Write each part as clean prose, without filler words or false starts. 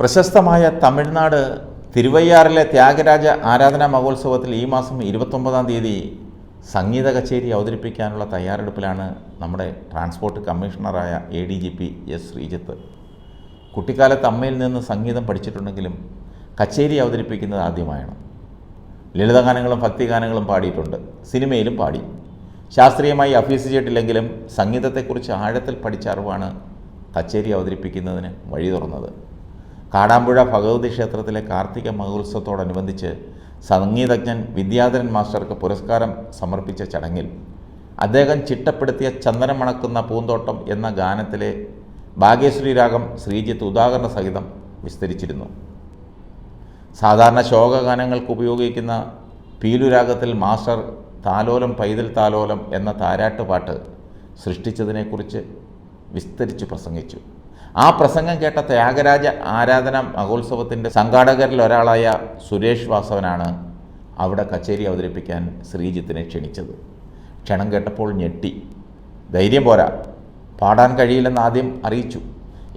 പ്രശസ്തമായ തമിഴ്നാട് തിരുവയ്യാറിലെ ത്യാഗരാജ ആരാധനാ മഹോത്സവത്തിൽ ഈ മാസം 29-ാം തീയതി സംഗീത കച്ചേരി അവതരിപ്പിക്കാനുള്ള തയ്യാറെടുപ്പിലാണ് നമ്മുടെ ട്രാൻസ്പോർട്ട് കമ്മീഷണറായ ADGP എസ് ശ്രീജിത്ത്. കുട്ടിക്കാലത്ത് അമ്മയിൽ നിന്ന് സംഗീതം പഠിച്ചിട്ടുണ്ടെങ്കിലും കച്ചേരി അവതരിപ്പിക്കുന്നത് ആദ്യമായാണ്. ലളിതഗാനങ്ങളും ഭക്തിഗാനങ്ങളും പാടിയിട്ടുണ്ട്, സിനിമയിലും പാടി. ശാസ്ത്രീയമായി അഭ്യസിച്ചിട്ടില്ലെങ്കിലും സംഗീതത്തെക്കുറിച്ച് ആഴത്തിൽ പഠിച്ച അറിവാണ് കച്ചേരി അവതരിപ്പിക്കുന്നതിന് വഴി തുറന്നത്. കാടാമ്പുഴ ഭഗവതി ക്ഷേത്രത്തിലെ കാർത്തിക മഹോത്സവത്തോടനുബന്ധിച്ച് സംഗീതജ്ഞൻ വിദ്യാധരൻ മാസ്റ്റർക്ക് പുരസ്കാരം സമർപ്പിച്ച ചടങ്ങിൽ അദ്ദേഹം ചിട്ടപ്പെടുത്തിയ ചന്ദനം മണക്കുന്ന പൂന്തോട്ടം എന്ന ഗാനത്തിലെ ഭാഗ്യശ്രീ രാഗം ശ്രീജിത്ത് ഉദാഹരണ സഹിതം വിസ്തരിച്ചിരുന്നു. സാധാരണ ശോകഗാനങ്ങൾക്ക് ഉപയോഗിക്കുന്ന പീലുരാഗത്തിൽ മാസ്റ്റർ താലോലം പൈതൽ താലോലം എന്ന താരാട്ടുപാട്ട് സൃഷ്ടിച്ചതിനെക്കുറിച്ച് വിസ്തരിച്ചു പ്രസംഗിച്ചു. ആ പ്രസംഗം കേട്ട ത്യാഗരാജ ആരാധനാ മഹോത്സവത്തിൻ്റെ സംഘാടകരിൽ ഒരാളായ സുരേഷ് വാസവനാണ് അവിടെ കച്ചേരി അവതരിപ്പിക്കാൻ ശ്രീജിത്തിനെ ക്ഷണിച്ചത്. ക്ഷണം കേട്ടപ്പോൾ ഞെട്ടി. ധൈര്യം പോരാ, പാടാൻ കഴിയില്ലെന്ന് ആദ്യം അറിയിച്ചു.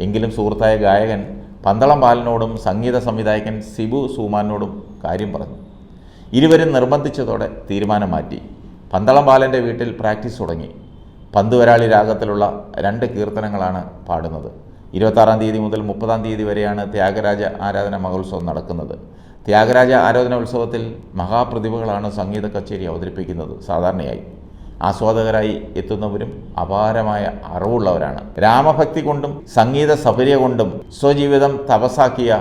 എങ്കിലും സുഹൃത്തായ ഗായകൻ പന്തളം ബാലനോടും സംഗീത സംവിധായകൻ സിബു സൂമാനോടും കാര്യം പറഞ്ഞു. ഇരുവരും നിർബന്ധിച്ചതോടെ തീരുമാനം മാറ്റി. പന്തളം ബാലൻ്റെ വീട്ടിൽ പ്രാക്ടീസ് തുടങ്ങി. പന്തുവരാളി രാഗത്തിലുള്ള 2 കീർത്തനങ്ങളാണ് പാടുന്നത്. 26-ാം തീയതി മുതൽ 30-ാം തീയതി വരെയാണ് ത്യാഗരാജ ആരാധന മഹോത്സവം നടക്കുന്നത്. ത്യാഗരാജ ആരാധന ഉത്സവത്തിൽ മഹാപ്രതിഭകളാണ് സംഗീത കച്ചേരി അവതരിപ്പിക്കുന്നത്. സാധാരണയായി ആസ്വാദകരായി എത്തുന്നവരും അപാരമായ അറിവുള്ളവരാണ്. രാമഭക്തി കൊണ്ടും സംഗീത സഫര്യ കൊണ്ടും സ്വജീവിതം തപസാക്കിയ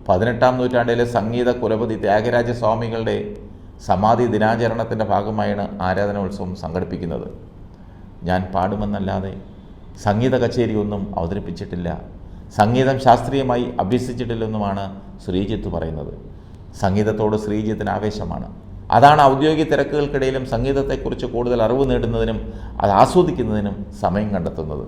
18-ാം നൂറ്റാണ്ടിലെ സംഗീത കുലപതി ത്യാഗരാജ സ്വാമികളുടെ സമാധി ദിനാചരണത്തിൻ്റെ ഭാഗമായാണ് ആരാധന ഉത്സവം സംഘടിപ്പിക്കുന്നത്. ഞാൻ പാടുമെന്നല്ലാതെ സംഗീത കച്ചേരിയൊന്നും അവതരിപ്പിച്ചിട്ടില്ല, സംഗീതം ശാസ്ത്രീയമായി അഭ്യസിച്ചിട്ടില്ലെന്നുമാണ് ശ്രീജിത്ത് പറയുന്നത്. സംഗീതത്തോട് ശ്രീജിത്തിന് ആവേശമാണ്. അതാണ് ഔദ്യോഗിക തിരക്കുകൾക്കിടയിലും സംഗീതത്തെക്കുറിച്ച് കൂടുതൽ അറിവ് നേടുന്നതിനും അത് ആസ്വദിക്കുന്നതിനും സമയം കണ്ടെത്തുന്നത്.